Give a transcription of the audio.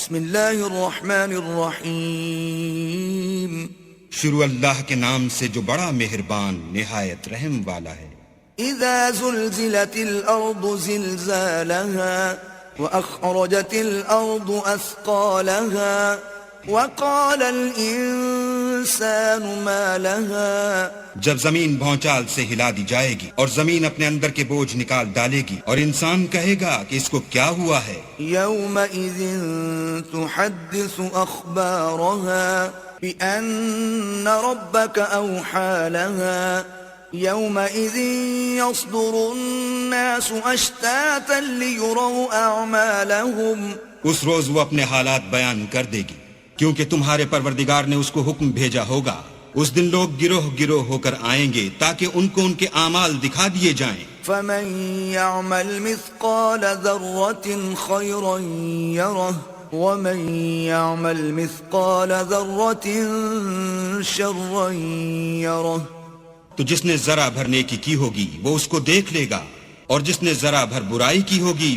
بسم اللہ الرحمن الرحیم شروع اللہ کے نام سے جو بڑا مہربان نہایت رحم والا ہے۔ اذا زلزلت الارض زلزالها واخرجت الارض اثقالها وقال الانسان ما لها جب زمین بھونچال سے ہلا دی جائے گی اور زمین اپنے اندر کے بوجھ نکال ڈالے گی اور انسان کہے گا کہ اس کو کیا ہوا ہے۔ يومئذ تحدث اخبارها بان ربك اوحى لها يومئذ يصدر الناس اشتاتا ليروا اعمالهم اس روز وہ اپنے حالات بیان کر دے گی کیونکہ تمہارے پروردگار نے اس کو حکم بھیجا ہوگا۔ اس دن لوگ گروہ گروہ ہو کر آئیں گے تاکہ ان کو ان کے اعمال دکھا دیے جائیں۔ فمن يعمل مثقال ذرة خيرا يره ومن يعمل مثقال ذرة شرا يره تو جس نے ذرا بھر نیکی کی ہوگی وہ اس کو دیکھ لے گا اور جس نے ذرا بھر برائی کی ہوگی